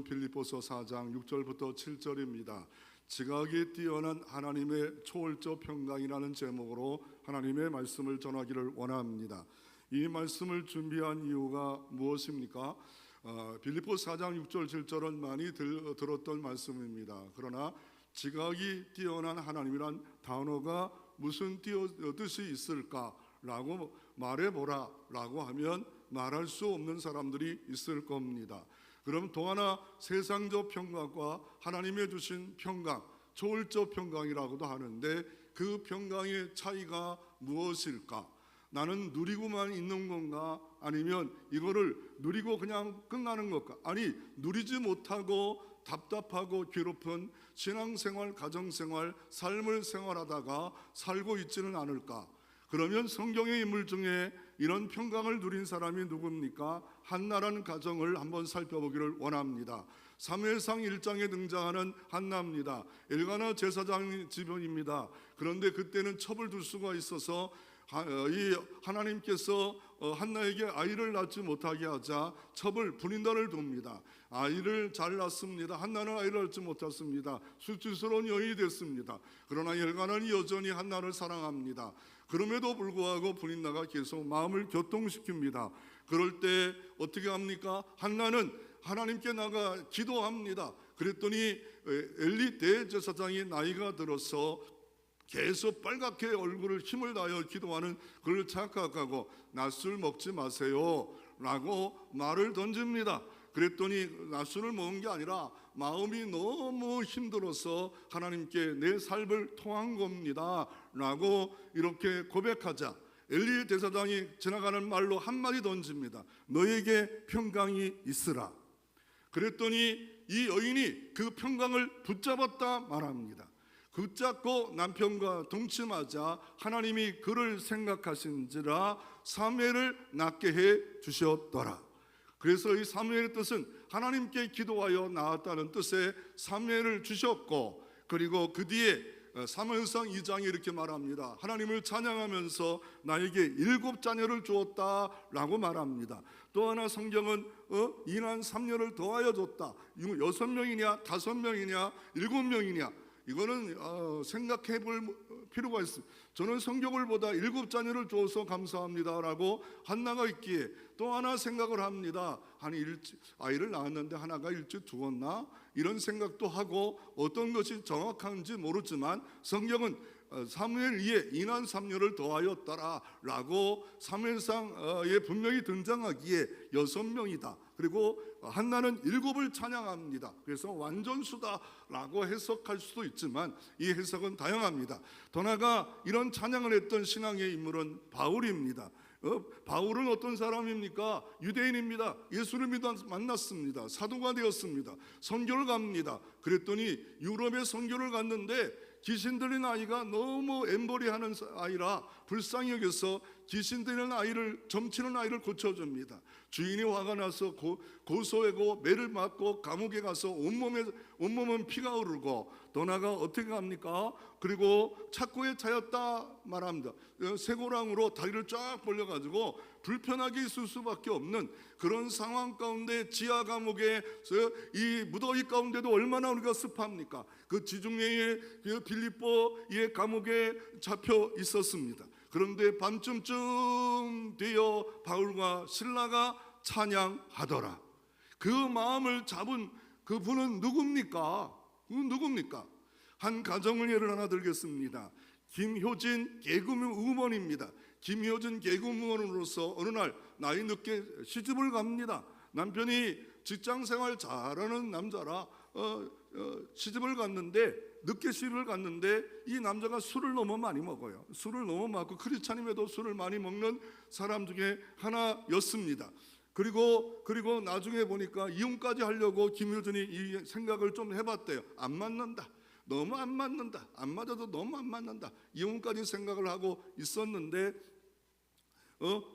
빌립보서 4장 6절부터 7절입니다. 지각이 뛰어난 하나님의 초월적 평강이라는 제목으로 하나님의 말씀을 전하기를 원합니다. 이 말씀을 준비한 이유가 무엇입니까? 빌립보서 4장 6절 7절은 많이 들었던 말씀입니다. 그러나 지각이 뛰어난 하나님이란 단어가 무슨 뜻이 있을까라고 말해보라 라고 하면 말할 수 없는 사람들이 있을 겁니다. 그럼 또 하나 세상적 평강과 하나님의 주신 평강, 초월적 평강이라고도 하는데 그 평강의 차이가 무엇일까? 나는 누리고만 있는 건가? 아니면 이거를 누리고 그냥 끝나는 것까? 아니, 누리지 못하고 답답하고 괴롭은 신앙생활, 가정생활, 삶을 생활하다가 살고 있지는 않을까? 그러면 성경의 인물 중에 이런 평강을 누린 사람이 누굽니까? 한나라는 가정을 한번 살펴보기를 원합니다. 사무엘상 1장에 등장하는 한나입니다. 엘가나 제사장 지변입니다. 그런데 그때는 첩을 둘 수가 있어서 이 하나님께서 한나에게 아이를 낳지 못하게 하자 첩을 분인단을 둡니다. 아이를 잘 낳습니다. 한나는 아이를 낳지 못했습니다. 수치스러운 여인이 됐습니다. 그러나 엘가나는 여전히 한나를 사랑합니다. 그럼에도 불구하고 분인나가 계속 마음을 교통시킵니다. 그럴 때 어떻게 합니까? 한나는 하나님께 나가 기도합니다. 그랬더니 엘리 대제사장이 나이가 들어서 계속 빨갛게 얼굴을 힘을 다하여 기도하는 그를 착각하고 낮술 먹지 마세요 라고 말을 던집니다. 그랬더니 낮술을 먹은 게 아니라 마음이 너무 힘들어서 하나님께 내 삶을 토한 겁니다 라고 이렇게 고백하자 엘리 대사장이 지나가는 말로 한마디 던집니다. 너에게 평강이 있으라. 그랬더니 이 여인이 그 평강을 붙잡았다 말합니다. 붙잡고 남편과 동침하자 하나님이 그를 생각하신지라 사무엘을 낳게 해 주셨더라. 그래서 이 사무엘의 뜻은 하나님께 기도하여 낳았다는 뜻의 사무엘을 주셨고, 그리고 그 뒤에 사무엘상 2장에 이렇게 말합니다. 하나님을 찬양하면서 나에게 7자녀를 주었다라고 말합니다. 또 하나 성경은 이난 3녀를 더하여 줬다. 6명이냐 5명이냐 7명이냐 이거는 생각해 볼 필요가 있습니다. 저는 성경을 보다 7자녀를 주어서 감사합니다라고 한나가 있기에 또 하나 생각을 합니다. 아니 아이를 낳았는데 하나가 일찍 죽었나? 이런 생각도 하고 어떤 것이 정확한지 모르지만 성경은 사무엘 2에 이난 3녀를 더하였더라 라고 사무엘상에 분명히 등장하기에 6명이다. 그리고 한나는 7을 찬양합니다. 그래서 완전수다라고 해석할 수도 있지만 이 해석은 다양합니다. 더 나아가 이런 찬양을 했던 신앙의 인물은 바울입니다. 바울은 어떤 사람입니까? 유대인입니다. 예수를 믿어 만났습니다. 사도가 되었습니다. 선교를 갑니다. 그랬더니 유럽에 선교를 갔는데 귀신 들린 아이가 너무 엠버리하는 아이라 불쌍히 여겨서 귀신 들린 아이를, 점치는 아이를 고쳐줍니다. 주인이 화가 나서 고소하고 매를 맞고 감옥에 가서 온몸은 피가 흐르고 더 나아가 어떻게 합니까? 그리고 착고에 차였다 말합니다. 쇠고랑으로 다리를 쫙 벌려가지고 불편하게 있을 수밖에 없는 그런 상황 가운데 지하 감옥에 이 무더위 가운데도 얼마나 우리가 습합니까? 그 지중해의 빌립보의 감옥에 잡혀 있었습니다. 그런데 밤쯤쯤 되어 바울과 실라가 찬양하더라. 그 마음을 잡은 그분은 누굽니까? 한 가정을 예를 하나 들겠습니다. 김효진 개그우먼입니다. 김효진 개그우먼으로서 어느 날 나이 늦게 시집을 갑니다. 남편이 직장생활 잘하는 남자라 시집을 갔는데 늦게 시집을 갔는데 이 남자가 술을 너무 많이 먹어요. 술을 너무 많고 크리스찬임에도 술을 많이 먹는 사람 중에 하나였습니다. 그리고 나중에 보니까 이혼까지 하려고 김효진이 이 생각을 좀 해봤대요. 안 맞는다. 너무 안 맞는다. 안 맞아도 너무 안 맞는다. 이혼까지 생각을 하고 있었는데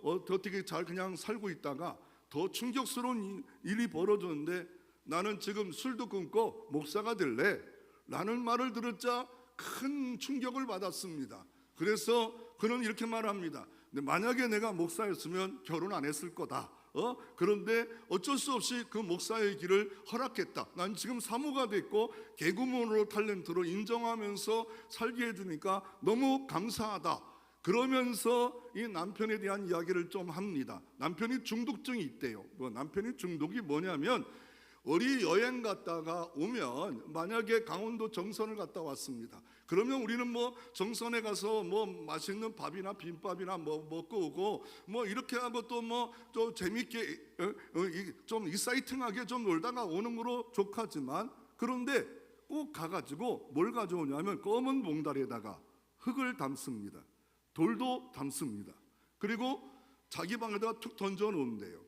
어떻게 잘 그냥 살고 있다가 더 충격스러운 일이 벌어졌는데 나는 지금 술도 끊고 목사가 될래 라는 말을 들었자 큰 충격을 받았습니다. 그래서 그는 이렇게 말합니다. 만약에 내가 목사였으면 결혼 안 했을 거다 그런데 어쩔 수 없이 그 목사의 길을 허락했다. 난 지금 사모가 됐고 개구먼으로 탤런트로 인정하면서 살게 해주니까 너무 감사하다. 그러면서 이 남편에 대한 이야기를 좀 합니다. 남편이 중독증이 있대요. 남편이 중독이 뭐냐면 어디 여행 갔다가 오면, 만약에 강원도 정선을 갔다 왔습니다. 그러면 우리는 뭐 정선에 가서 뭐 맛있는 밥이나 비빔밥이나 뭐 먹고 오고 뭐 이렇게 하고 또 뭐 좀 재밌게 좀 익사이팅하게 좀 놀다가 오는 거로 족하지만, 그런데 꼭 가가지고 뭘 가져오냐면 검은 봉다리에다가 흙을 담습니다. 돌도 담습니다. 그리고 자기 방에다가 툭 던져 놓은대요.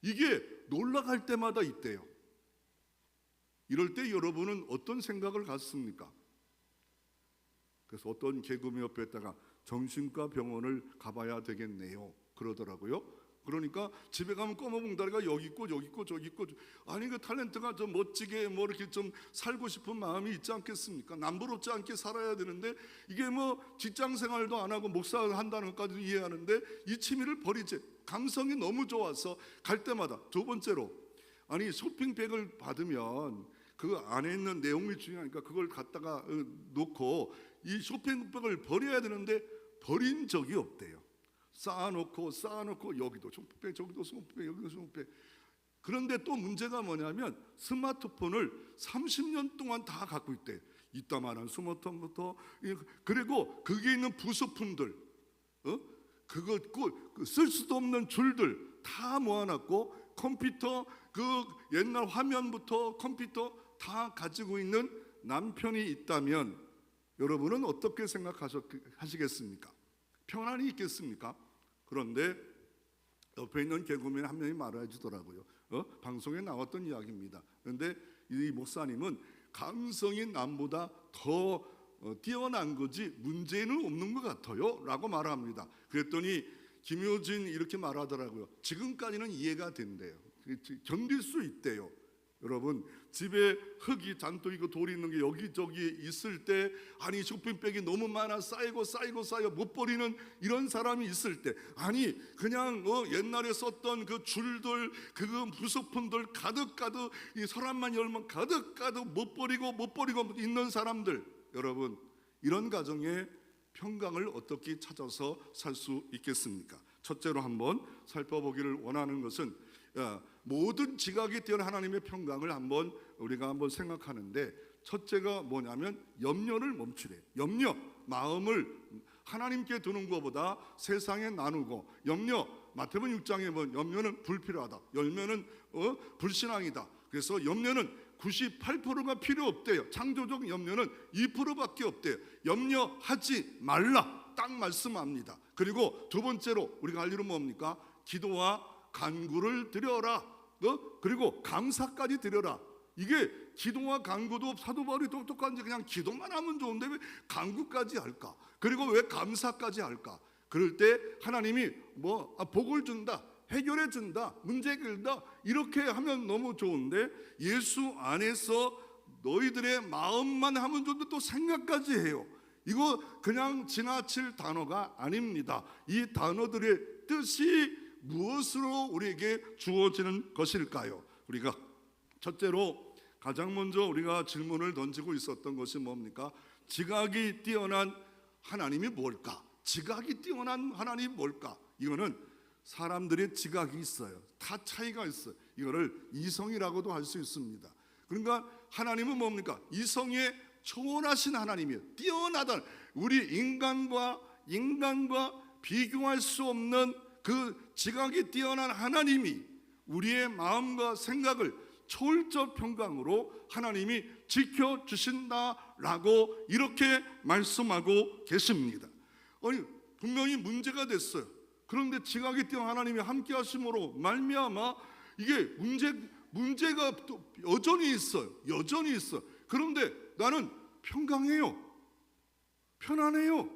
이게 놀러 갈 때마다 있대요. 이럴 때 여러분은 어떤 생각을 갖습니까? 그래서 어떤 개그맨 옆에 있다가 정신과 병원을 가봐야 되겠네요 그러더라고요. 그러니까 집에 가면 검은 봉다리가 여기 있고 여기 있고 저기 있고, 아니 그 탤런트가 좀 멋지게 뭐 이렇게 좀 살고 싶은 마음이 있지 않겠습니까? 남부럽지 않게 살아야 되는데, 이게 뭐 직장 생활도 안 하고 목사를 한다는 것까지 이해하는데 이 취미를 버리지. 감성이 너무 좋아서 갈 때마다. 두 번째로, 아니 쇼핑백을 받으면 그 안에 있는 내용이 중요하니까 그걸 갖다가 놓고 이 쇼핑백을 버려야 되는데 버린 적이 없대요. 쌓아놓고 여기도 쇼핑백, 저기도 쇼핑백, 여기도 쇼핑백. 그런데 또 문제가 뭐냐면 스마트폰을 30년 동안 다 갖고 있대. 이따만한 스마트폰부터, 그리고 거기에 있는 부속품들, 그거 쓸 수도 없는 줄들 다 모아놨고, 컴퓨터 그 옛날 화면부터 컴퓨터 다 가지고 있는 남편이 있다면 여러분은 어떻게 생각하시겠습니까? 평안이 있겠습니까? 그런데 옆에 있는 개그맨 한 명이 말해 주더라고요. 방송에 나왔던 이야기입니다. 그런데 이 목사님은 감성이 남보다 더 뛰어난 거지 문제는 없는 것 같아요 라고 말합니다. 그랬더니 김효진 이렇게 말하더라고요. 지금까지는 이해가 된대요. 견딜 수 있대요. 여러분, 집에 흙이 잔뜩이고 돌이 있는 게 여기저기 있을 때, 아니 쇼핑백이 너무 많아 쌓이고 못 버리는 이런 사람이 있을 때, 아니 그냥 옛날에 썼던 그 줄들, 그 부속품들 가득 이 서랍만 열면 가득 못 버리고 있는 사람들, 여러분 이런 가정의 평강을 어떻게 찾아서 살 수 있겠습니까? 첫째로 한번 살펴보기를 원하는 것은, 모든 지각이 뛰어난 하나님의 평강을 우리가 한번 생각하는데, 첫째가 뭐냐면 염려를 멈추래. 염려, 마음을 하나님께 두는 것보다 세상에 나누고, 염려, 마태복음 6장에 보면 염려는 불필요하다, 염려는 불신앙이다. 그래서 염려는 98%가 필요 없대요. 창조적 염려는 2%밖에 없대요. 염려하지 말라 딱 말씀합니다. 그리고 두 번째로 우리가 할 일은 뭡니까? 기도와 간구를 드려라. 그리고 감사까지 드려라. 이게 기도와 간구도 사도 바울이 똑똑한지 그냥 기도만 하면 좋은데 왜 간구까지 할까? 그리고 왜 감사까지 할까? 그럴 때 하나님이 복을 준다, 해결해 준다, 문제 해결다, 이렇게 하면 너무 좋은데, 예수 안에서 너희들의 마음만 하면 좋은데 또 생각까지 해요. 이거 그냥 지나칠 단어가 아닙니다. 이 단어들의 뜻이 무엇으로 우리에게 주어지는 것일까요? 우리가 첫째로 가장 먼저 우리가 질문을 던지고 있었던 것이 뭡니까? 지각이 뛰어난 하나님이 뭘까? 지각이 뛰어난 하나님이 뭘까? 이거는 사람들의 지각이 있어요. 다 차이가 있어요. 이거를 이성이라고도 할 수 있습니다. 그러니까 하나님은 뭡니까? 이성에 초월하신 하나님이에요. 뛰어나다. 우리 인간과 비교할 수 없는 그 지각이 뛰어난 하나님이 우리의 마음과 생각을 초월적 평강으로 하나님이 지켜주신다라고 이렇게 말씀하고 계십니다. 아니 분명히 문제가 됐어요. 그런데 지각이 뛰어난 하나님이 함께 하심으로 말미암아 이게 문제가 또 여전히 있어요. 그런데 나는 평강해요. 편안해요.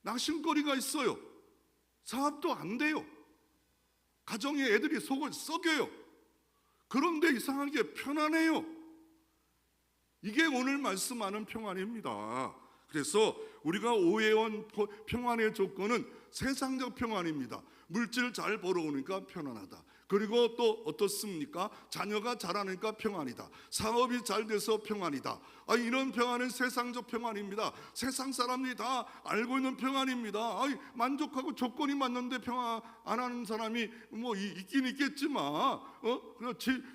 낙심거리가 있어요. 사업도 안 돼요. 가정에 애들이 속을 썩여요. 그런데 이상하게 편안해요. 이게 오늘 말씀하는 평안입니다. 그래서 우리가 오해한 평안의 조건은 세상적 평안입니다. 물질 잘 벌어오니까 편안하다. 그리고 또 어떻습니까? 자녀가 자라니까 평안이다. 사업이 잘 돼서 평안이다. 이런 평안은 세상적 평안입니다. 세상 사람들이 다 알고 있는 평안입니다. 만족하고 조건이 맞는데 평안 안 하는 사람이 뭐 있긴 있겠지만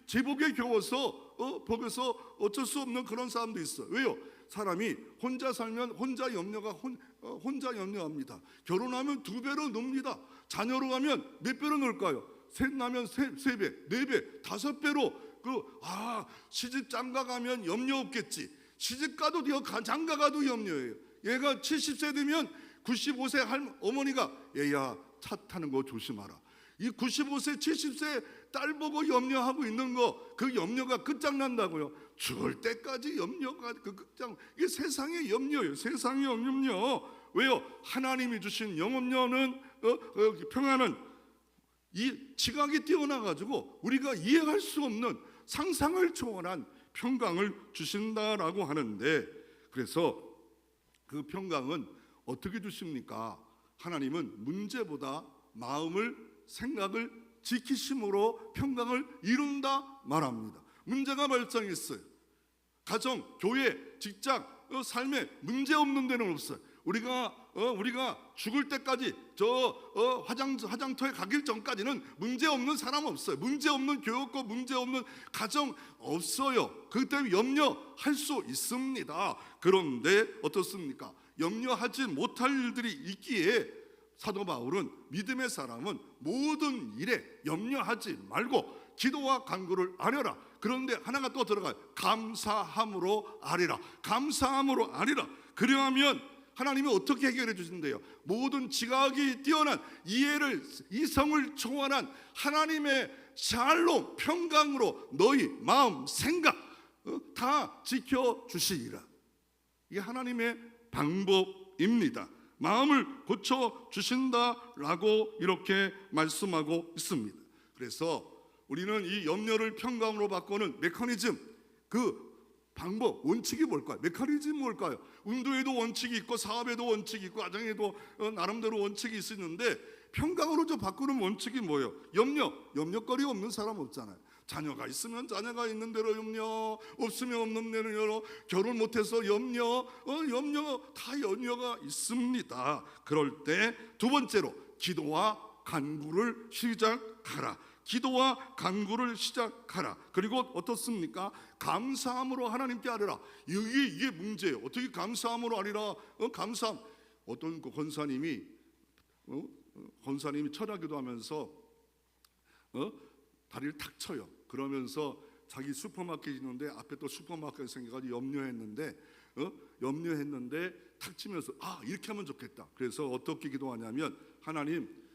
제복에 겨워서 복에서 어쩔 수 없는 그런 사람도 있어. 왜요? 사람이 혼자 살면 혼자 염려합니다. 결혼하면 2배로 놉니다. 자녀로 가면 몇 배로 놀까요? 셋 나면 3배, 4배, 5배로 시집 장가 가면 염려 없겠지. 시집 가도 장가 가도 염려예요. 얘가 70세 되면 95세 어머니가 얘야 차 타는 거 조심하라. 이 95세, 70세 딸 보고 염려하고 있는 거, 그 염려가 끝장난다고요. 죽을 때까지 염려가 이게 세상의 염려예요. 세상의 염려. 왜요? 하나님이 주신 영염려는 평안은 이 지각이 뛰어나가지고 우리가 이해할 수 없는 상상을 초월한 평강을 주신다라고 하는데, 그래서 그 평강은 어떻게 주십니까? 하나님은 문제보다 마음을, 생각을 지키심으로 평강을 이룬다 말합니다. 문제가 발생했어요. 가정, 교회, 직장, 삶에 문제 없는 데는 없어요. 우리가 죽을 때까지 화장터에 가기 전까지는 문제 없는 사람 없어요. 문제 없는 교육과 문제 없는 가정 없어요. 그 때문에 염려할 수 있습니다. 그런데 어떻습니까? 염려하지 못할 일들이 있기에 사도 바울은 믿음의 사람은 모든 일에 염려하지 말고 기도와 간구를 아뢰라. 그런데 하나가 또 들어가요. 감사함으로 아뢰라. 감사함으로 아뢰라. 그러하면 하나님이 어떻게 해결해 주신대요? 모든 지각이 뛰어난 이성을 초월한 하나님의 샬롬, 평강으로 너희 마음, 생각 다 지켜주시리라. 이게 하나님의 방법입니다. 마음을 고쳐주신다라고 이렇게 말씀하고 있습니다. 그래서 우리는 이 염려를 평강으로 바꾸는 메커니즘, 그 방법, 원칙이 뭘까요? 메커니즘이 뭘까요? 운동에도 원칙이 있고 사업에도 원칙이 있고 가정에도 나름대로 원칙이 있었는데 평강으로 바꾸는 원칙이 뭐예요? 염려거리 없는 사람 없잖아요. 자녀가 있으면 자녀가 있는 대로 염려, 없으면 없는 대로 염려, 결혼 못해서 염려 다 염려가 있습니다. 그럴 때 두 번째로 기도와 간구를 시작하라. 기도와 간구를 시작하라. 그리고 어떻습니까? 감사함으로 하나님께 아뢰라. 이게 문제예요. 어떻게 감사함으로 아뢰라? 감사함. 어떤 권사님이 철야기도 하면서 다리를 탁 쳐요. 그러면서 자기 슈퍼마켓이 있는데 앞에 또 슈퍼마켓이 생겨가지고 염려했는데 탁 치면서 이렇게 하면 좋겠다. 그래서 어떻게 기도하냐면, 하나님,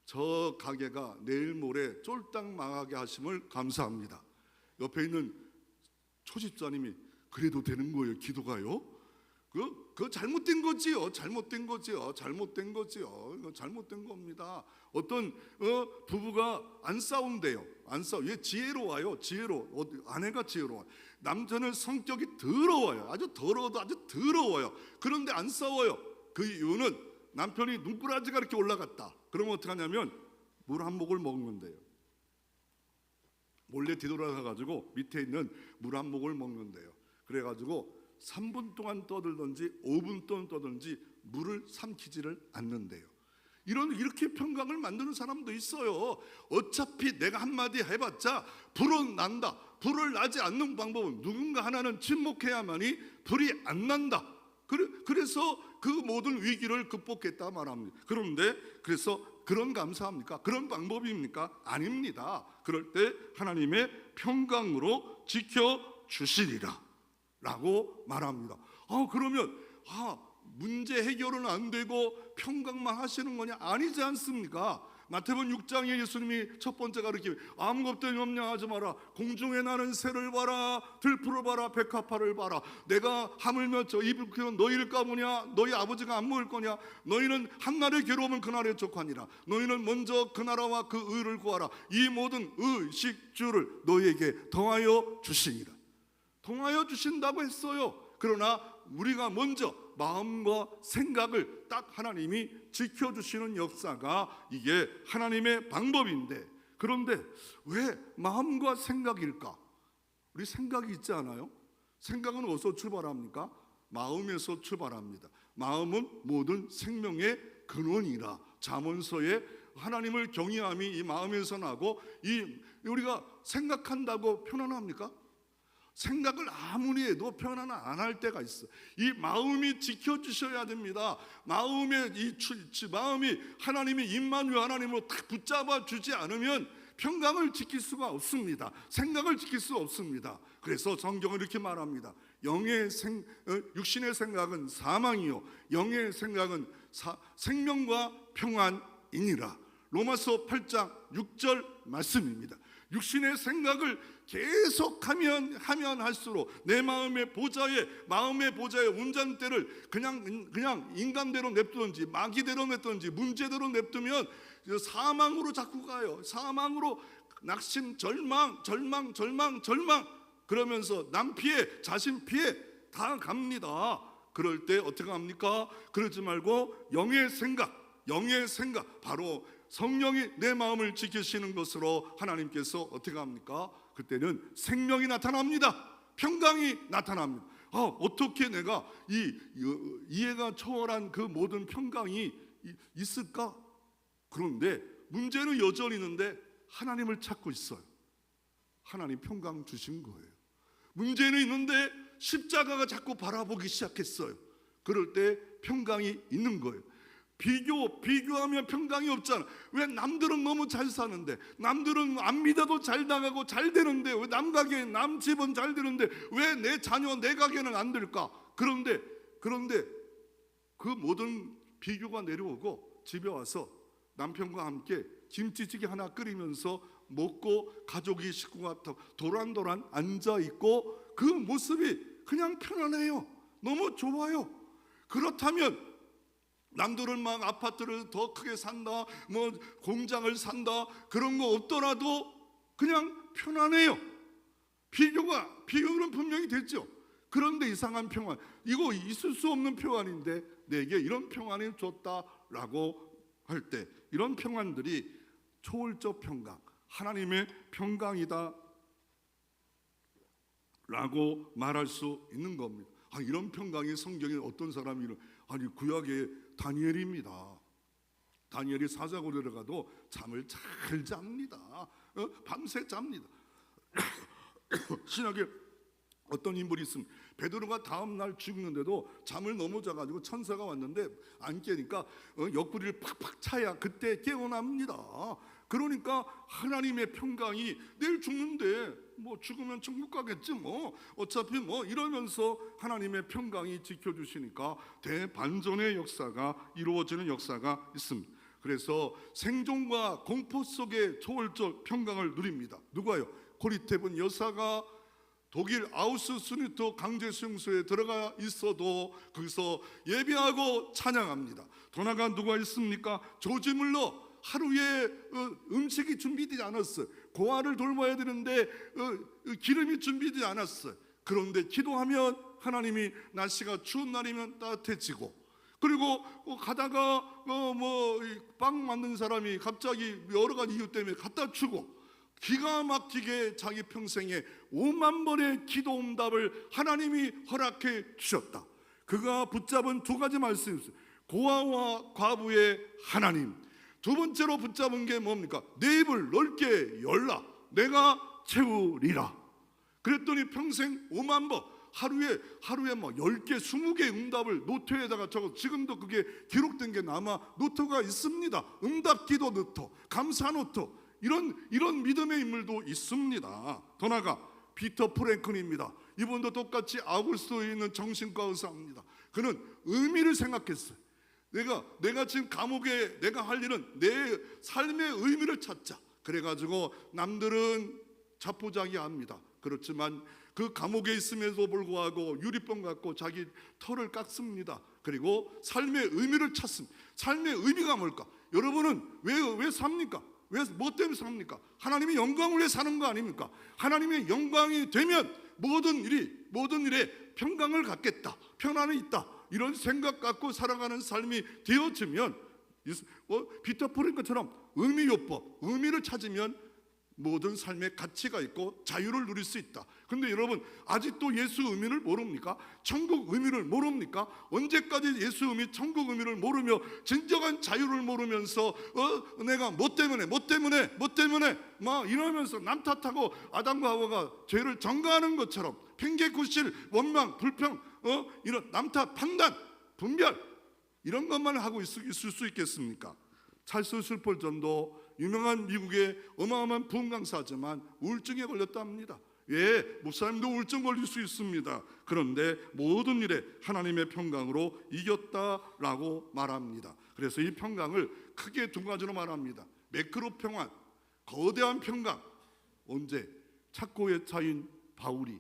저 가게가 내일 모레 쫄딱 망하게 하심을 감사합니다. 옆에 있는 초집사님이 그래도 되는 거예요, 기도가요? 그거 잘못된 거지요. 잘못된 겁니다. 어떤 부부가 안 싸운대요. 왜? 지혜로워요. 아내가 지혜로워요. 남자는 성격이 더러워요. 아주 더러워요. 그런데 안 싸워요. 그 이유는 남편이 눈꾸라지가 이렇게 올라갔다. 그러면 어떻게 하냐면 물 한 모금을 먹는데요. 몰래 뒤돌아가가지고 밑에 있는 물 한 모금을 먹는데요. 그래가지고 3분 동안 떠들든지 5분 동안 떠들든지 물을 삼키지를 않는데요. 이렇게 평강을 만드는 사람도 있어요. 어차피 내가 한마디 해봤자 불은 난다. 불을 나지 않는 방법은 누군가 하나는 침묵해야만이 불이 안 난다. 그래서 그 모든 위기를 극복했다 말합니다. 그런데 그래서 그런 감사합니까? 그런 방법입니까? 아닙니다. 그럴 때 하나님의 평강으로 지켜주시리라 라고 말합니다. 그러면 문제 해결은 안 되고 평강만 하시는 거냐? 아니지 않습니까? 마태복음 6장에 예수님이 첫 번째 가르침이 아무것도 염려하지 마라. 공중에 나는 새를 봐라, 들풀을 봐라, 백합화를 봐라. 내가 하물며 저 입을 키운 너희를 까보냐? 너희 아버지가 안 먹을 거냐? 너희는 한날의 괴로움은 그날의 족하니라. 너희는 먼저 그 나라와 그 의를 구하라. 이 모든 의식주를 너희에게 더하여 주시니라. 더하여 주신다고 했어요. 그러나 우리가 먼저 마음과 생각을 딱 하나님이 지켜주시는 역사가 이게 하나님의 방법인데, 그런데 왜 마음과 생각일까? 우리 생각이 있지 않아요? 생각은 어디서 출발합니까? 마음에서 출발합니다. 마음은 모든 생명의 근원이라. 잠언서에 하나님을 경외함이 이 마음에서 나고, 우리가 생각한다고 편안합니까? 생각을 아무리 해도 편안 안 할 때가 있어. 이 마음이 지켜주셔야 됩니다. 마음이 하나님이 임마누엘 하나님으로 딱 붙잡아 주지 않으면 평강을 지킬 수가 없습니다. 생각을 지킬 수 없습니다. 그래서 성경은 이렇게 말합니다. 육신의 생각은 사망이요 영의 생각은 생명과 평안이니라. 로마서 8장 6절 말씀입니다. 육신의 생각을 계속하면 할수록 내 마음의 보좌에 운전대를 그냥 인간대로 냅두든지 마귀대로 냅두든지 문제대로 냅두면 사망으로 자꾸 가요. 사망으로 낙심, 절망 그러면서 남 피해, 자신 피해 다 갑니다. 그럴 때 어떻게 합니까? 그러지 말고 영의 생각, 바로 성령이 내 마음을 지키시는 것으로 하나님께서 어떻게 합니까? 그때는 생명이 나타납니다. 평강이 나타납니다. 어떻게 내가 이해가 초월한 그 모든 평강이 있을까? 그런데 문제는 여전히 있는데 하나님을 찾고 있어요. 하나님 평강 주신 거예요. 문제는 있는데 십자가가 자꾸 바라보기 시작했어요. 그럴 때 평강이 있는 거예요. 비교하면 평강이 없잖아. 왜 남들은 너무 잘 사는데, 남들은 안 믿어도 잘 나가고 잘 되는데, 왜 남 가게 남 집은 잘 되는데 왜 내 자녀 내 가게는 안 될까? 그런데 그 모든 비교가 내려오고 집에 와서 남편과 함께 김치찌개 하나 끓이면서 먹고 가족이 식구가 도란도란 앉아 있고 그 모습이 그냥 편안해요. 너무 좋아요. 그렇다면 남들은 막 아파트를 더 크게 산다, 뭐 공장을 산다, 그런 거 없더라도 그냥 편안해요. 비교는 분명히 됐죠. 그런데 이상한 평안, 이거 있을 수 없는 평안인데 내게 이런 평안이 줬다라고 할 때, 이런 평안들이 초월적 평강, 하나님의 평강이다 라고 말할 수 있는 겁니다. 이런 평강이 성경에 어떤 사람이 구약의 다니엘입니다. 다니엘이 사자굴에 들어가도 잠을 잘 잡니다. 밤새 잡니다. 신약에 어떤 인물이 있습니다. 베드로가 다음 날 죽는데도 잠을 너무 자가지고 천사가 왔는데 안 깨니까 옆구리를 팍팍 차야 그때 깨어납니다. 그러니까 하나님의 평강이, 내일 죽는데 뭐 죽으면 천국 가겠지 뭐 어차피 뭐 이러면서 하나님의 평강이 지켜주시니까 대반전의 역사가 이루어지는 역사가 있습니다. 그래서 생존과 공포 속에 초월적 평강을 누립니다. 누가요? 고리테분 여사가 독일 아우슈스누트 강제수용소에 들어가 있어도 거기서 예배하고 찬양합니다. 더 나아가 누가 있습니까? 조지 물러 하루에 음식이 준비되지 않았어요. 고아를 돌봐야 되는데 기름이 준비되지 않았어요. 그런데 기도하면 하나님이 날씨가 추운 날이면 따뜻해지고, 그리고 가다가 빵 만든 사람이 갑자기 여러 가지 이유 때문에 갖다 주고, 기가 막히게 자기 평생에 5만 번의 기도 응답을 하나님이 허락해 주셨다. 그가 붙잡은 두 가지 말씀이 있어요. 고아와 과부의 하나님. 두 번째로 붙잡은 게 뭡니까? 내 입을 넓게 열라, 내가 채우리라. 그랬더니 평생 5만 번, 하루에 뭐 10개, 20개 응답을 노트에다가 적어. 지금도 그게 기록된 게 남아 노트가 있습니다. 응답 기도 노트, 감사 노트, 이런 믿음의 인물도 있습니다. 더 나아가 피터 프랭클입니다. 이분도 똑같이 아우구스토에 있는 정신과 의사입니다. 그는 의미를 생각했어요. 내가 지금 감옥에 내가 할 일은 내 삶의 의미를 찾자. 그래가지고 남들은 자포자기합니다. 그렇지만 그 감옥에 있음에도 불구하고 유리병 갖고 자기 털을 깎습니다. 그리고 삶의 의미를 찾습니다. 삶의 의미가 뭘까? 여러분은 왜 삽니까? 뭐 때문에 삽니까? 하나님의 영광을 위해 사는 거 아닙니까? 하나님의 영광이 되면 모든 일에 평강을 갖겠다, 평안이 있다, 이런 생각 갖고 살아가는 삶이 되어지면 피터 프랭크처럼 의미요법, 의미를 찾으면 모든 삶의 가치가 있고 자유를 누릴 수 있다. 근데 여러분, 아직도 예수 의미를 모릅니까? 천국 의미를 모릅니까? 언제까지 예수 의미, 천국 의미를 모르며 진정한 자유를 모르면서 내가 뭐 때문에 막 이러면서 남 탓하고 아담과 하와가 죄를 전가하는 것처럼 핑계 구실, 원망, 불평, 이런 남 탓, 판단, 분별, 이런 것만 하고 있을 수 있겠습니까? 찰스 슐펄전도 유명한 미국의 어마어마한 부흥 강사지만 우울증에 걸렸다 합니다. 예, 목사님도 우울증 걸릴 수 있습니다. 그런데 모든 일에 하나님의 평강으로 이겼다라고 말합니다. 그래서 이 평강을 크게 두 가지로 말합니다. 매크로 평안, 거대한 평강. 언제? 착고에 차인 바울이,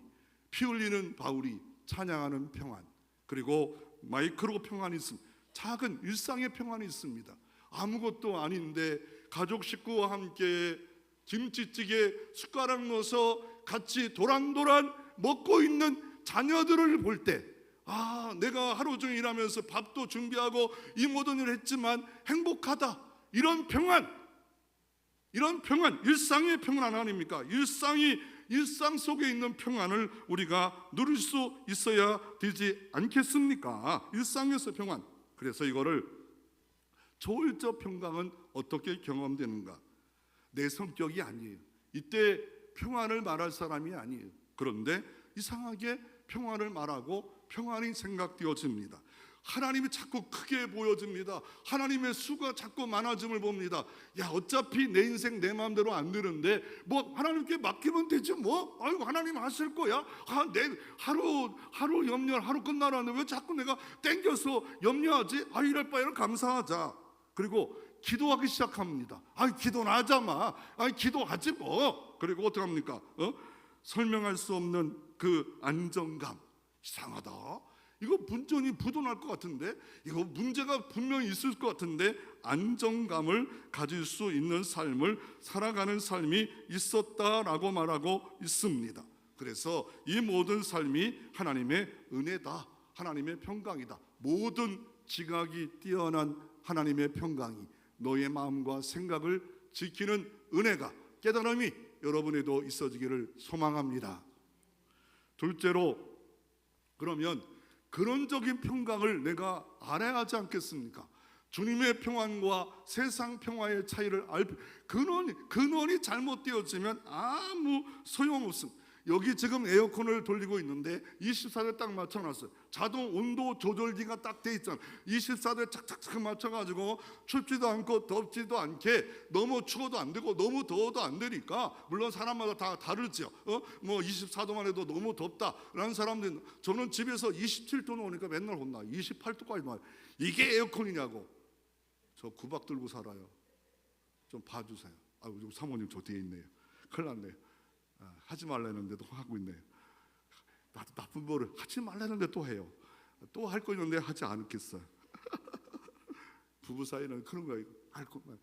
피 흘리는 바울이 찬양하는 평안. 그리고 마이크로 평안이 있습니다. 작은 일상의 평안이 있습니다. 아무것도 아닌데 가족 식구와 함께 김치찌개 숟가락 넣어서 같이 도란도란 먹고 있는 자녀들을 볼 때, 내가 하루 종일 일하면서 밥도 준비하고 이 모든 일을 했지만 행복하다, 이런 평안, 일상의 평안 아닙니까? 일상 속에 있는 평안을 우리가 누릴 수 있어야 되지 않겠습니까? 일상에서 평안. 그래서 이거를 초월적 평강은 어떻게 경험되는가? 내 성격이 아니에요. 이때 평안을 말할 사람이 아니에요. 그런데 이상하게 평안을 말하고 평안이 생각되어집니다. 하나님이 자꾸 크게 보여집니다. 하나님의 수가 자꾸 많아짐을 봅니다. 야, 어차피 내 인생 내 마음대로 안 되는데 뭐 하나님께 맡기면 되지 뭐. 아이고, 하나님 하실 거야. 내 하루 염려, 하루 끝나라는데 왜 자꾸 내가 땡겨서 염려하지? 이럴 바에는 감사하자. 그리고 기도하기 시작합니다. 기도는 하자마. 기도하지 뭐. 그리고 어떻게 합니까? 설명할 수 없는 그 안정감. 이상하다. 이거 분전이 부도날 것 같은데, 이거 문제가 분명히 있을 것 같은데, 안정감을 가질 수 있는 삶을 살아가는 삶이 있었다라고 말하고 있습니다. 그래서 이 모든 삶이 하나님의 은혜다, 하나님의 평강이다. 모든 지각이 뛰어난 하나님의 평강이 너의 마음과 생각을 지키는 은혜가, 깨달음이 여러분에도 있어지기를 소망합니다. 둘째로, 그러면 근원적인 평강을 내가 알아야 하지 않겠습니까? 주님의 평안과 세상 평화의 차이를 알 근원이 잘못되어지면 아무 소용없습니다. 여기 지금 에어컨을 돌리고 있는데 24도 딱 맞춰놨어요. 자동 온도 조절기가 딱 돼 있잖아요. 24도에 착착착 맞춰가지고 춥지도 않고 덥지도 않게, 너무 추워도 안 되고 너무 더워도 안 되니까, 물론 사람마다 다 다르죠. 뭐 24도만 해도 너무 덥다라는 사람들은, 저는 집에서 27도 나오니까 맨날 혼나. 28도까지 나와요. 이게 에어컨이냐고. 저 구박 들고 살아요. 좀 봐주세요. 요즘 사모님 저 뒤에 있네요. 큰일 났네요. 하지 말라는데도 하고 있네요. 나도 나쁜 거를 하지 말라는데 또 해요. 또 할 거 있는데 하지 않겠어요. 부부 사이는 그런 거예요.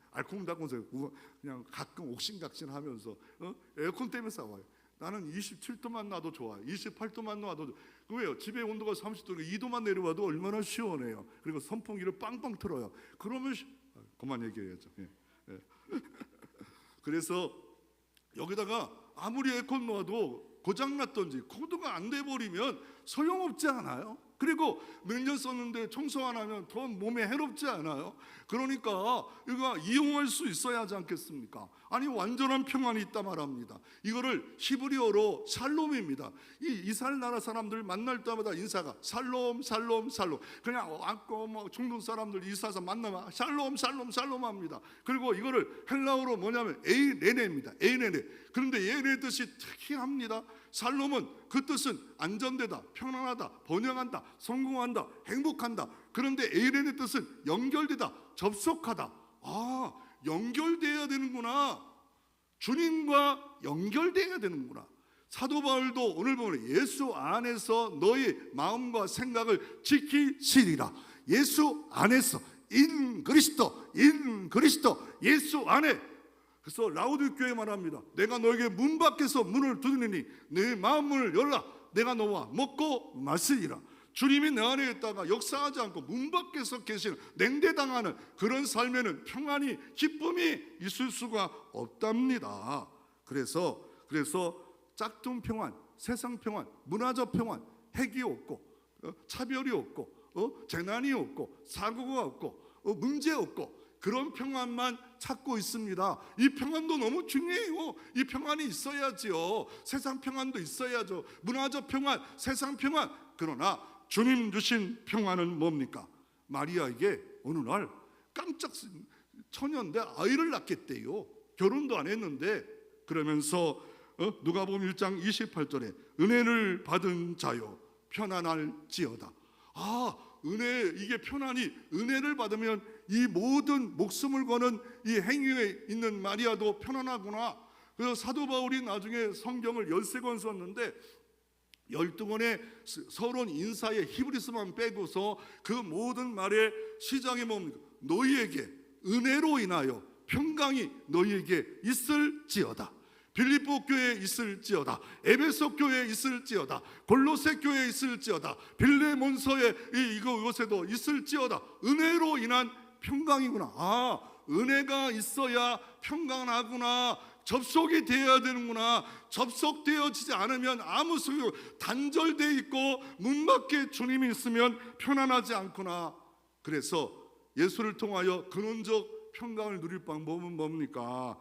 알콩달콩해서 그냥 가끔 옥신각신하면서 에어컨 때문에 싸워요. 나는 27도만 놔도 좋아. 28도만 놔도 좋아. 왜요? 집에 온도가 30도니까 2도만 내려와도 얼마나 시원해요. 그리고 선풍기를 빵빵 틀어요. 그러면 그만 얘기해야죠. 예. 그래서 여기다가 아무리 에어컨 놓아도 고장났던지 코드가 안 돼버리면 소용없지 않아요? 그리고 몇 년 썼는데 청소 안 하면 더 몸에 해롭지 않아요? 그러니까 이거 이용할 수 있어야 하지 않겠습니까? 아니, 완전한 평안이 있다 말합니다. 이거를 히브리어로 샬롬입니다. 이 이스라엘 나라 사람들 만날 때마다 인사가 샬롬 샬롬 샬롬. 그냥 안고 뭐 중동 사람들 이사서 만나면 샬롬 샬롬 샬롬 합니다. 그리고 이거를 헬라어로 뭐냐면 에이네네입니다. 에이네네. 그런데 에이네 뜻이 특이합니다. 샬롬은 그 뜻은 안전되다, 편안하다, 번영한다, 성공한다, 행복한다. 그런데 에이렌의 뜻은 연결되다, 접속하다. 연결되어야 되는구나. 주님과 연결되어야 되는구나. 사도 바울도 오늘 보면 예수 안에서 너의 마음과 생각을 지키시리라. 예수 안에서, 인 그리스도 예수 안에. 그래서 라우디게오에 말합니다. 내가 너에게 문 밖에서 문을 두드리니 내 마음을 열라. 내가 너와 먹고 마시리라. 주님이 내 안에 있다가 역사하지 않고 문 밖에서 계시는, 냉대당하는 그런 삶에는 평안이, 기쁨이 있을 수가 없답니다. 그래서 짝퉁 평안, 세상 평안, 문화적 평안, 핵이 없고 차별이 없고 재난이 없고 사고가 없고 문제 없고 그런 평안만 찾고 있습니다. 이 평안도 너무 중요해요. 이 평안이 있어야지요. 세상 평안도 있어야죠. 문화적 평안, 세상 평안. 그러나 주님 주신 평안은 뭡니까? 마리아에게 어느 날 깜짝 처녀인데 아이를 낳겠대요. 결혼도 안 했는데. 그러면서 누가복음 1장 28절에 은혜를 받은 자요 편안할지어다. 은혜, 이게 편안이, 은혜를 받으면 이 모든 목숨을 거는 이 행위에 있는 마리아도 편안하구나. 그래서 사도 바울이 나중에 성경을 13권 썼는데 12권의 서론 인사에 히브리스만 빼고서 그 모든 말의 시작이 뭡니까? 너희에게 은혜로 인하여 평강이 너희에게 있을지어다. 빌립보 교회에 있을지어다. 에베소 교회에 있을지어다. 골로새 교회에 있을지어다. 빌레몬서에 이것에도 있을지어다. 은혜로 인한 평강이구나. 은혜가 있어야 평강하구나. 접속이 되어야 되는구나. 접속되어지지 않으면 아무 소용, 단절되어 있고 문 밖에 주님이 있으면 편안하지 않구나. 그래서 예수를 통하여 근원적 평강을 누릴 방법은 뭡니까?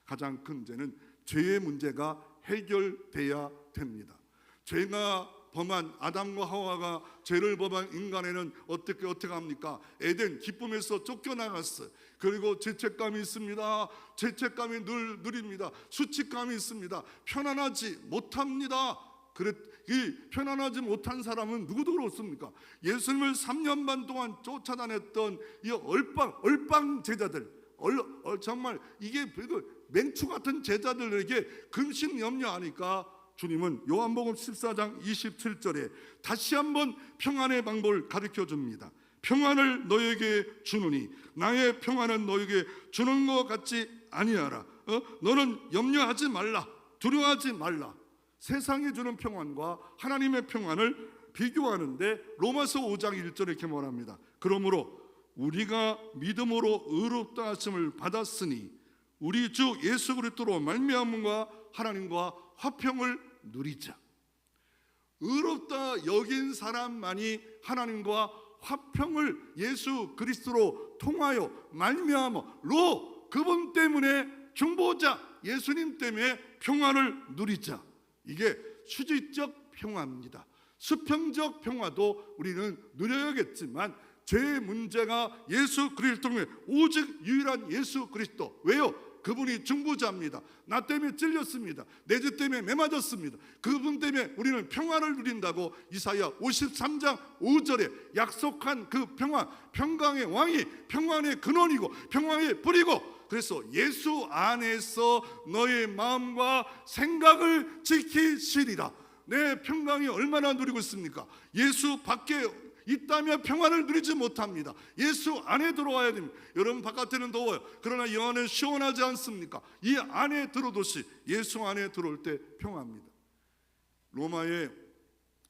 가장 큰 문제는 죄의 문제가 해결돼야 됩니다. 죄가 범한 아담과 하와가 죄를 범한 인간에는 어떻게 합니까? 에덴 기쁨에서 쫓겨나갔어요. 그리고 죄책감이 있습니다. 죄책감이 늘 누립니다. 수치감이 있습니다. 편안하지 못합니다. 이 편안하지 못한 사람은 누구도 그렇습니까? 예수님을 3년 반 동안 쫓아다녔던 이 얼빵 제자들, 정말 이게 맹추 같은 제자들에게 근심 염려하니까 주님은 요한복음 14장 27절에 다시 한번 평안의 방법을 가르쳐 줍니다. 평안을 너에게 주노니 나의 평안은 너에게 주는 것 같지 아니하라. 너는 염려하지 말라, 두려워하지 말라. 세상이 주는 평안과 하나님의 평안을 비교하는데 로마서 5장 1절에 이렇게 말합니다. 그러므로 우리가 믿음으로 의롭다 하심을 받았으니 우리 주 예수 그리스도로 말미암음과 하나님과 화평을 누리자. 의롭다 여긴 사람만이 하나님과 화평을 예수 그리스도로 통하여 말미암으로 그분 때문에 중보자 예수님 때문에 평안을 누리자. 이게 수직적 평화입니다. 수평적 평화도 우리는 누려야겠지만 죄의 문제가 예수 그리스도의 오직 유일한 예수 그리스도. 왜요? 그분이 중보자입니다. 나 때문에 찔렸습니다. 내 죄 때문에 매맞았습니다. 그분 때문에 우리는 평안을 누린다고 이사야 53장 5절에 약속한 그 평안, 평강의 왕이 평안의 근원이고 평안의 뿌리고, 그래서 예수 안에서 너의 마음과 생각을 지키시리라. 내 평강이 얼마나 누리고 있습니까? 예수 밖에 있다면 평안을 누리지 못합니다. 예수 안에 들어와야 됩니다. 여러분 바깥에는 더워요. 그러나 이 안은 시원하지 않습니까? 이 안에 들어도시 예수 안에 들어올 때 평화입니다. 로마의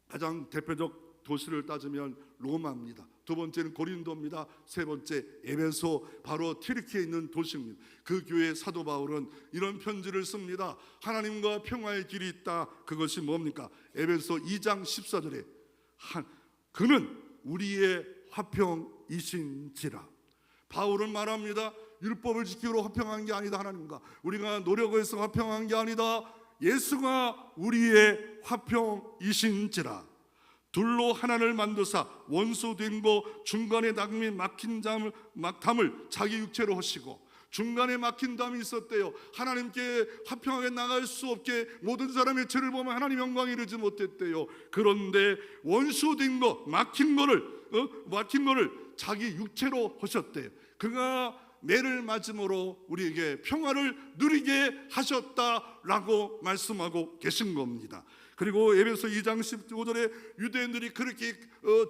가장 대표적 도시를 따지면 로마입니다. 두 번째는 고린도입니다. 세 번째 에베소, 바로 튀르키에 있는 도시입니다. 그 교회 사도 바울은 이런 편지를 씁니다. 하나님과 평화의 길이 있다. 그것이 뭡니까? 에베소 2장 14절에 그는 우리의 화평이신지라. 바울은 말합니다. 율법을 지키기로 화평한 게 아니다. 하나님과 우리가 노력을 해서 화평한 게 아니다. 예수가 우리의 화평이신지라. 둘로 하나를 만드사 원수 된 거 중간에 막힌 담을 자기 육체로 하시고, 중간에 막힌 담이 있었대요. 하나님께 화평하게 나갈 수 없게 모든 사람의 죄를 보면 하나님 영광에 이르지 못했대요. 그런데 원수된 거 막힌 거를 자기 육체로 하셨대요. 그가 매를 맞음으로 우리에게 평화를 누리게 하셨다라고 말씀하고 계신 겁니다. 그리고 에베소 2장 15절에 유대인들이 그렇게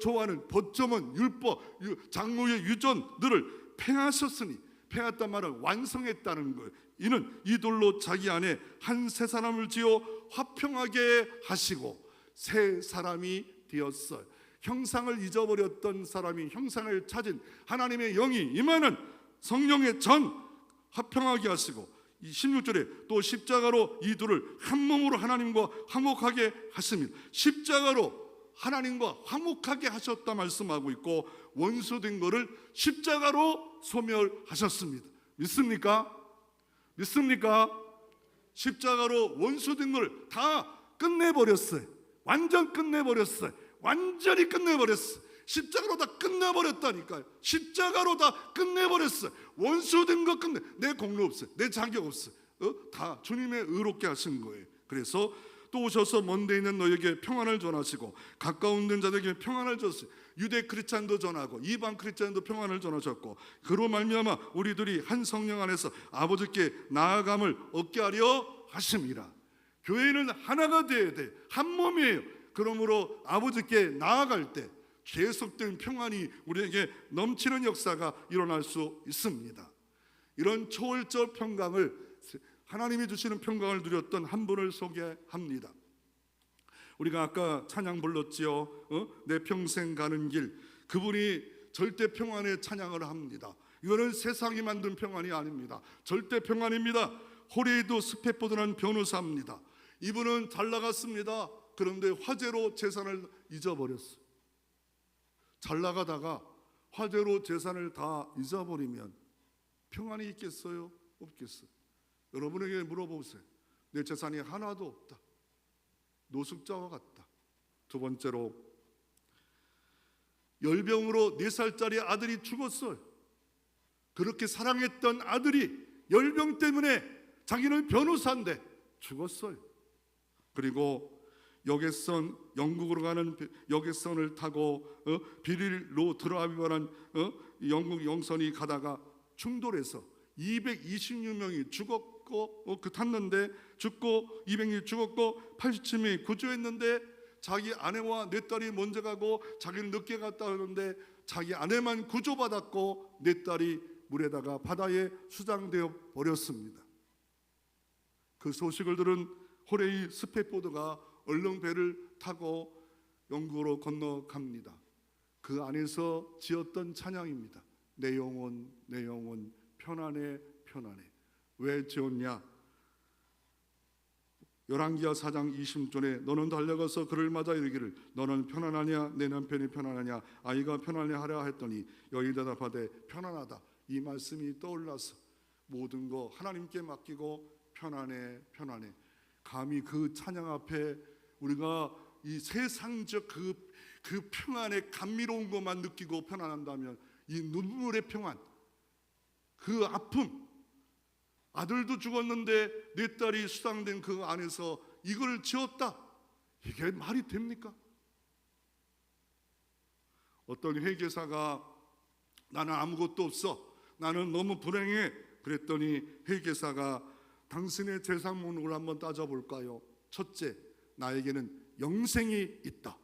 좋아하는 법조문, 율법, 장로의 유전들을 폐하셨으니, 폐했단 말은 완성했다는 거예요. 이는 이돌로 자기 안에 한 새 사람을 지어 화평하게 하시고 새 사람이 되었어요. 형상을 잊어버렸던 사람이 형상을 찾은 하나님의 영이 임하는 성령의 전 화평하게 하시고, 이 16절에 또 십자가로 이 둘을 한 몸으로 하나님과 화목하게 하십니다. 십자가로 하나님과 화목하게 하셨다 말씀하고 있고, 원수된 것을 십자가로 소멸하셨습니다. 믿습니까? 믿습니까? 십자가로 원수된 것을 다 끝내버렸어요. 완전 끝내버렸어요. 완전히 끝내버렸어요. 십자가로 다 끝내버렸다니까요. 십자가로 다 끝내버렸어요. 원수된 거 끝내. 내 공로 없어요. 내 자격 없어요. 다 주님의 의롭게 하신 거예요. 그래서 또 오셔서 먼데 있는 너에게 평안을 전하시고 가까운 된 자들에게 평안을 줬어요. 유대 크리스찬도 전하고 이방 크리스찬도 평안을 전하셨고, 그로 말미암아 우리들이 한 성령 안에서 아버지께 나아감을 얻게 하려 하심이라. 교회는 하나가 되어야 돼. 한 몸이에요. 그러므로 아버지께 나아갈 때 계속된 평안이 우리에게 넘치는 역사가 일어날 수 있습니다. 이런 초월적 평강을, 하나님이 주시는 평강을 누렸던 한 분을 소개합니다. 우리가 아까 찬양 불렀지요. 내 평생 가는 길. 그분이 절대 평안의 찬양을 합니다. 이거는 세상이 만든 평안이 아닙니다. 절대 평안입니다. 호레이도 스페포드라는 변호사입니다. 이분은 잘 나갔습니다. 그런데 화재로 재산을 잊어버렸어요. 잘 나가다가 화재로 재산을 다 잊어버리면 평안이 있겠어요? 없겠어요? 여러분에게 물어보세요. 내 재산이 하나도 없다. 노숙자와 같다. 두 번째로, 열병으로 4살짜리 아들이 죽었어요. 그렇게 사랑했던 아들이 열병 때문에, 자기는 변호사인데 죽었어요. 그리고 여객선, 영국으로 가는 여객선을 타고 비릴로 드라이브하는 영국 영선이 가다가 충돌해서 226명이 죽었고, 탔는데 죽고 200명이 죽었고 87명이 구조했는데, 자기 아내와 4딸이 먼저 가고 자기는 늦게 갔다 오는데 자기 아내만 구조받았고 4딸이 물에다가 바다에 수장되어 버렸습니다. 그 소식을 들은 호레이 스페포드가 얼른 배를 타고 영국으로 건너갑니다. 그 안에서 지었던 찬양입니다. 내 영혼 내 영혼 편안해 편안해. 왜 지었냐? 열왕기하 4장 20절에 너는 달려가서 그를 맞아 이르기를 너는 편안하냐 내 남편이 편안하냐 아이가 편안해하랴 했더니 여인이 대답하되 편안하다. 이 말씀이 떠올라서 모든 거 하나님께 맡기고 편안해 편안해. 감히 그 찬양 앞에 우리가 이 세상적 그 평안의 감미로운 것만 느끼고 편안한다면, 이 눈물의 평안, 그 아픔, 아들도 죽었는데 4딸이 수상된 그 안에서 이걸 지었다, 이게 말이 됩니까? 어떤 회계사가 나는 아무것도 없어, 나는 너무 불행해 그랬더니 회계사가 당신의 재산 목록을 한번 따져볼까요? 첫째, 나에게는 영생이 있다.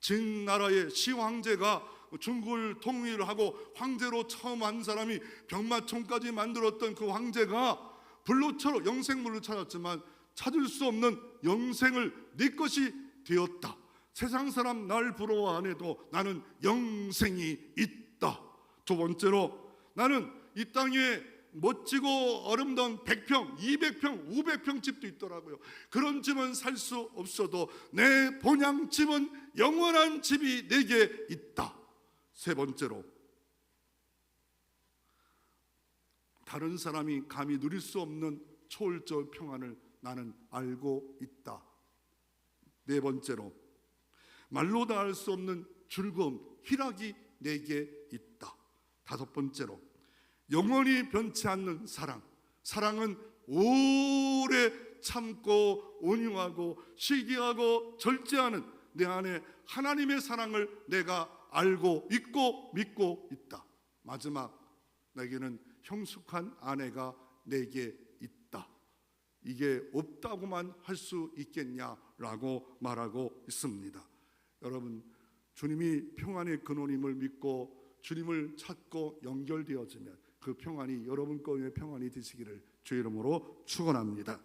진나라의 시황제가 중국을 통일을 하고 황제로 처음 한 사람이 병마총까지 만들었던 그 황제가 불로처럼 영생물을 찾았지만 찾을 수 없는 영생을 내 것이 되었다. 세상 사람 날 부러워 안 해도 나는 영생이 있다. 두 번째로, 나는 이 땅에 멋지고 아름다운 100평, 200평, 500평 집도 있더라고요. 그런 집은 살 수 없어도 내 본향 집은 영원한 집이 내게 있다. 세 번째로, 다른 사람이 감히 누릴 수 없는 초월적 평안을 나는 알고 있다. 네 번째로, 말로 다 할 수 없는 즐거움, 희락이 내게 있다. 다섯 번째로, 영원히 변치 않는 사랑. 사랑은 오래 참고 온유하고 시기하고 절제하는 내 안에 하나님의 사랑을 내가 알고 있고 믿고 있다. 마지막, 내게는 형숙한 아내가 내게 있다. 이게 없다고만 할 수 있겠냐라고 말하고 있습니다. 여러분, 주님이 평안의 근원임을 믿고 주님을 찾고 연결되어지면 그 평안이 여러분 거의 평안이 되시기를 주의 이름으로 축원합니다.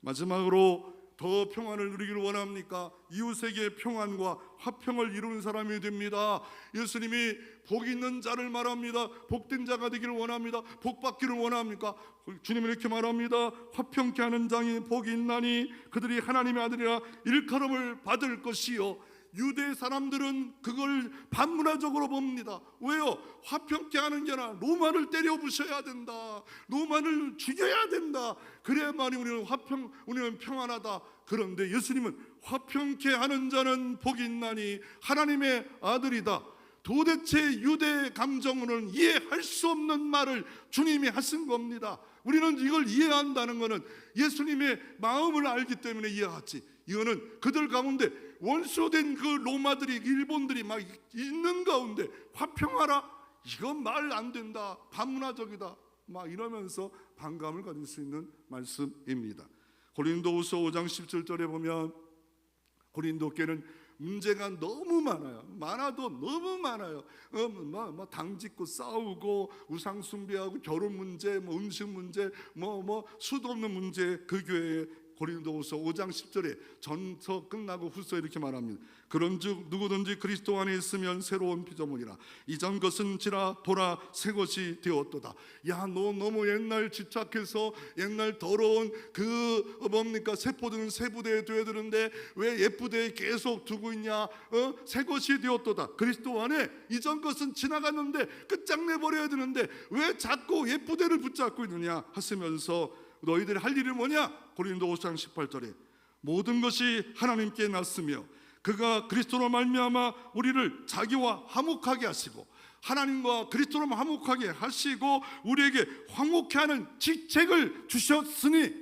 마지막으로 더 평안을 누리기를 원합니까? 이웃에게 평안과 화평을 이루는 사람이 됩니다. 예수님이 복 있는 자를 말합니다. 복된 자가 되기를 원합니다. 복 받기를 원합니까? 주님은 이렇게 말합니다. 화평케 하는 자니 복이 있나니 그들이 하나님의 아들이라 일컬음을 받을 것이요. 유대 사람들은 그걸 반문화적으로 봅니다. 왜요? 화평케 하는 자나 로마를 때려 부셔야 된다. 로마를 죽여야 된다. 그래야만이 우리는 평안하다. 그런데 예수님은 화평케 하는 자는 복이 있나니 하나님의 아들이다. 도대체 유대 감정으로는 이해할 수 없는 말을 주님이 하신 겁니다. 우리는 이걸 이해한다는 것은 예수님의 마음을 알기 때문에 이해하지. 이거는 그들 가운데 원수된 그 로마들이, 일본들이 막 있는 가운데 화평하라? 이건 말 안 된다, 반문화적이다 막 이러면서 반감을 가질 수 있는 말씀입니다. 고린도후서 5장 17절에 보면 고린도교는 문제가 너무 많아요. 많아도 너무 많아요. 당 짓고 싸우고 우상 숭배하고 결혼 문제, 음식 문제, 수도 없는 문제. 그 교회에 고린도후서 5장 10절에 전서 끝나고 후서 이렇게 말합니다. 그런즉 누구든지 그리스도 안에 있으면 새로운 피조물이라. 이전 것은 지나 보라 새 것이 되었도다. 야, 너 너무 옛날 집착해서 옛날 더러운 세포들은 새 부대에 둬야 되는데 왜 옛 부대에 계속 두고 있냐? 새 것이 되었도다. 그리스도 안에 이전 것은 지나갔는데 끝장내 버려야 되는데 왜 자꾸 옛 부대를 붙잡고 있느냐 하시면서 너희들이 할 일이 뭐냐? 고린도 5장 18절에 모든 것이 하나님께 났으며 그가 그리스도로 말미암아 우리를 자기와 화목하게 하시고 하나님과 그리스도로 화목하게 하시고 우리에게 화목케 하는 직책을 주셨으니,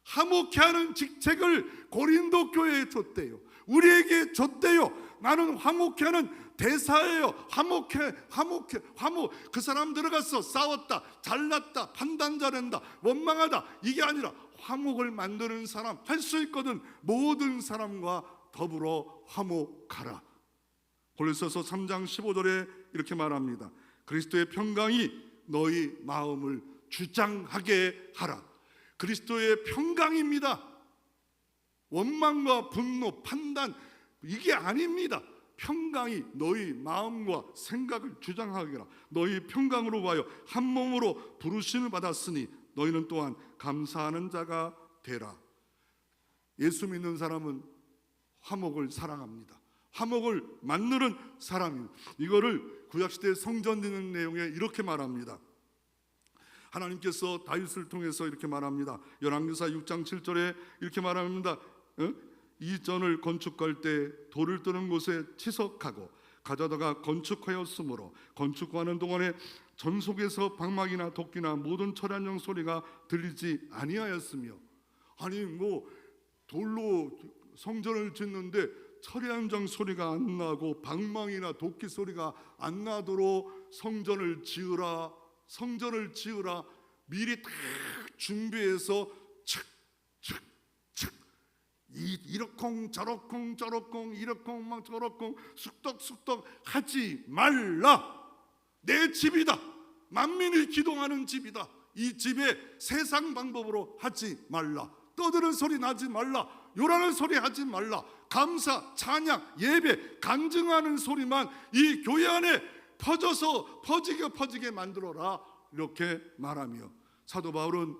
화목케 하는 직책을 고린도 교회에 줬대요. 우리에게 줬대요. 나는 화목케 하는 대사예요. 화목. 그 사람 들어가서 싸웠다, 잘났다, 판단 잘한다, 원망하다, 이게 아니라 화목을 만드는 사람 할 수 있거든. 모든 사람과 더불어 화목하라. 골로새서 3장 15절에 이렇게 말합니다. 그리스도의 평강이 너희 마음을 주장하게 하라. 그리스도의 평강입니다. 원망과 분노, 판단 이게 아닙니다. 평강이 너희 마음과 생각을 주장하게 하라. 너희 평강으로 와요 한 몸으로 부르심을 받았으니 너희는 또한 감사하는 자가 되라. 예수 믿는 사람은 화목을 사랑합니다. 화목을 만드는 사람입니다. 이거를 구약시대 성전 짓는 내용에 이렇게 말합니다. 하나님께서 다윗을 통해서 이렇게 말합니다. 열왕기사 6장 7절에 이렇게 말합니다. 이 전을 건축할 때 돌을 뜨는 곳에 치석하고 가져다가 건축하였으므로 건축하는 동안에 전 속에서 방망이나 도끼나 모든 철안형 소리가 들리지 아니하였으며. 아니 돌로 성전을 짓는데 철양장 소리가 안 나고 방망이나 도끼 소리가 안 나도록 성전을 지으라 미리 다 준비해서 이러콩 저러콩 이러콩 막 저러콩 쑥덕 하지 말라. 내 집이다. 만민이 기동하는 집이다. 이 집에 세상 방법으로 하지 말라. 떠드는 소리 나지 말라. 요란한 소리 하지 말라. 감사, 찬양, 예배, 간증하는 소리만 이 교회 안에 퍼지게 만들어라. 이렇게 말하며 사도 바울은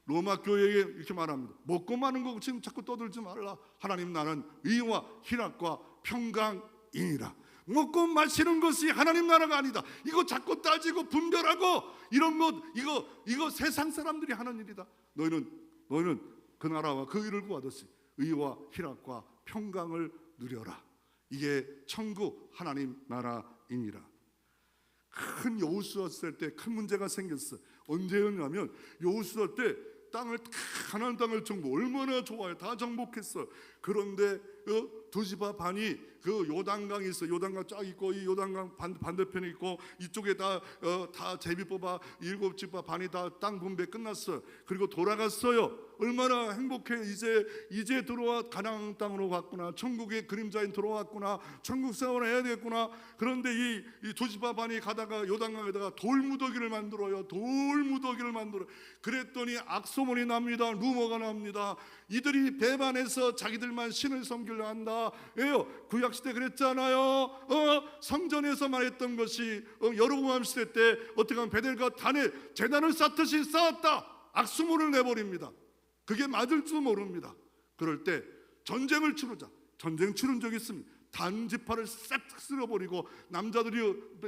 로마 교회에 이렇게 말합니다. 먹고 마는 거 지금 자꾸 떠들지 말라. 하나님 나라는 의와 희락과 평강이니라. 먹고 마시는 것이 하나님 나라가 아니다. 이거 자꾸 따지고 분별하고 이런 것 이거 세상 사람들이 하는 일이다. 너희는 그 나라와 그 일을 구하듯이 의와 희락과 평강을 누려라. 이게 천국 하나님 나라이니라. 큰 여호수아 때 큰 문제가 생겼어. 언제였냐면 여호수아 때 가나안 땅을 정복 얼마나 좋아요. 다 정복했어. 그런데 두 지파 반이 그 요단강이 있어. 요단강 쫙 있고 이 요단강 반대편에 있고 이쪽에 다 제비 뽑아 7지파 반이 다 땅 분배 끝났어. 그리고 돌아갔어요. 얼마나 행복해. 이제 들어와 가나안 땅으로 갔구나. 천국의 그림자인 들어왔구나. 천국 생활을 해야 되겠구나. 그런데 이 두 지파 반이 가다가 요단강에다가 돌무더기를 만들어요. 돌무더기를 만들어. 그랬더니 악소문이 납니다. 루머가 납니다. 이들이 배반해서 자기들만 신을 섬기려 한다. 왜요? 구약시대 그랬잖아요. 성전에서 말했던 것이 여로보암 시대 때 어떻게 하면 베델과 단에 제단을 쌓듯이 쌓았다. 악수문을 내버립니다. 그게 맞을지도 모릅니다. 그럴 때 전쟁을 치르자. 전쟁 치른 적이 있습니다. 단지파를 싹 쓸어버리고 남자들이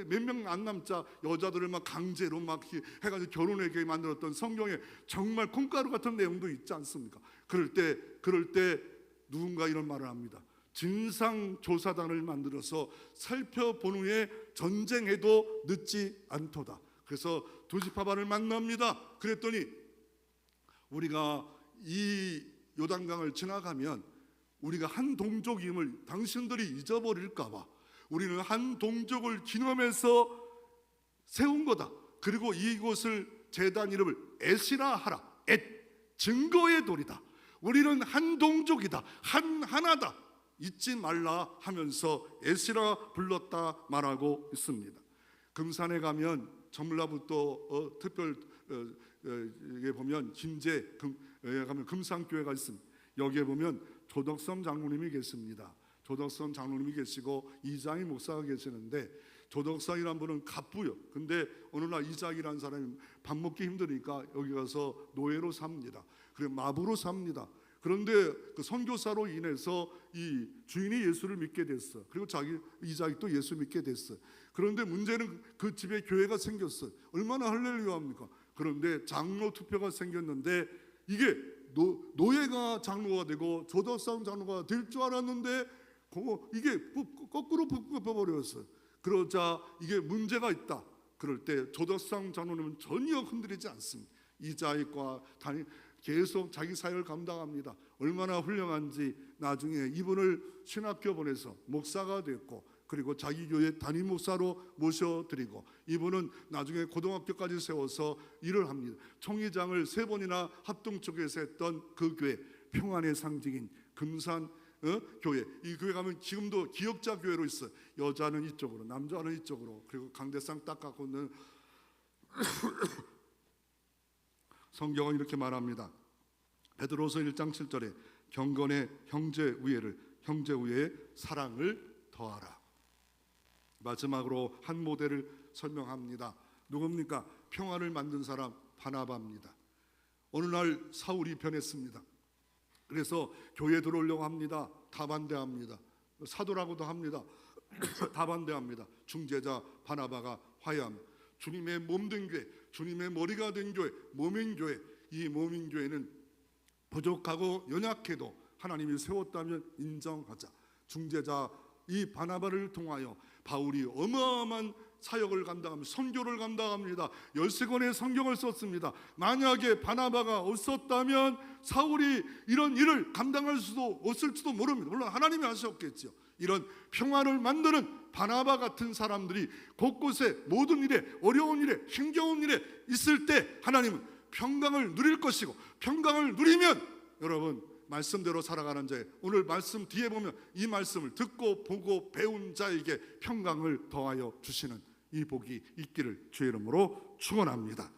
몇 명 안 남자 여자들을 막 강제로 막 해가지고 결혼하게 만들었던 성경에 정말 콩가루 같은 내용도 있지 않습니까? 그럴 때 누군가 이런 말을 합니다. 진상조사단을 만들어서 살펴본 후에 전쟁해도 늦지 않도다. 그래서 두 지파반을 만납니다. 그랬더니 우리가 이 요단강을 지나가면 우리가 한 동족임을 당신들이 잊어버릴까 봐 우리는 한 동족을 기념해서 세운 거다. 그리고 이곳을 제단 이름을 엣이라 하라. 엣, 증거의 돌이다. 우리는 한 동족이다. 하나다. 잊지 말라 하면서 엣이라 불렀다 말하고 있습니다. 금산에 가면 전라북도 특별 여기에 보면 김제 가면 금산교회가 있습니다. 여기에 보면 조덕선 장로님이 계십니다. 조덕선 장로님이 계시고 이장희 목사가 계시는데 조덕선이라는 분은 갑부요. 근데 어느 날 이장이라는 사람이 밥 먹기 힘드니까 여기 가서 노예로 삽니다. 그리고 마부로 삽니다. 그런데 그 선교사로 인해서 이 주인이 예수를 믿게 됐어. 그리고 이장이 또 예수 믿게 됐어. 그런데 문제는 그 집에 교회가 생겼어. 얼마나 할렐루야합니까? 그런데 장로 투표가 생겼는데 이게 노예가 장로가 되고 조덕상 장로가 될 줄 알았는데 이게 거꾸로 뽑아버렸어요. 그러자 이게 문제가 있다. 그럴 때 조덕상 장로님은 전혀 흔들리지 않습니다. 이자익과 계속 자기 사역을 감당합니다. 얼마나 훌륭한지 나중에 이분을 신학교 보내서 목사가 됐고 그리고 자기 교회 담임 목사로 모셔드리고 이분은 나중에 고등학교까지 세워서 일을 합니다. 총회장을 3번이나 합동쪽에서 했던 그 교회, 평안의 상징인 금산 교회. 이 교회 가면 지금도 기역자 교회로 있어요. 여자는 이쪽으로, 남자는 이쪽으로. 그리고 강대상 딱 갖고 있는 성경은 이렇게 말합니다. 베드로서 1장 7절에 경건의 형제 우애에 사랑을 더하라. 마지막으로 한 모델을 설명합니다. 누굽니까? 평화를 만든 사람 바나바입니다. 어느 날 사울이 변했습니다. 그래서 교회 들어오려고 합니다. 다 반대합니다. 사도라고도 합니다. 다 반대합니다. 중재자 바나바가 화해합니다. 주님의 몸 된 교회, 주님의 머리가 된 교회, 몸인 교회. 이 몸인 교회는 부족하고 연약해도 하나님이 세웠다면 인정하자. 중재자 이 바나바를 통하여 바울이 어마어마한 사역을 감당합니다. 선교를 감당합니다. 13권의 성경을 썼습니다. 만약에 바나바가 없었다면 사울이 이런 일을 감당할 수도 없을지도 모릅니다. 물론 하나님이 하셨겠죠. 이런 평화를 만드는 바나바 같은 사람들이 곳곳에 모든 일에 어려운 일에 힘겨운 일에 있을 때 하나님은 평강을 누릴 것이고 평강을 누리면 여러분 말씀대로 살아가는 자에 오늘 말씀 뒤에 보면 이 말씀을 듣고 보고 배운 자에게 평강을 더하여 주시는 이 복이 있기를 주의 이름으로 축원합니다.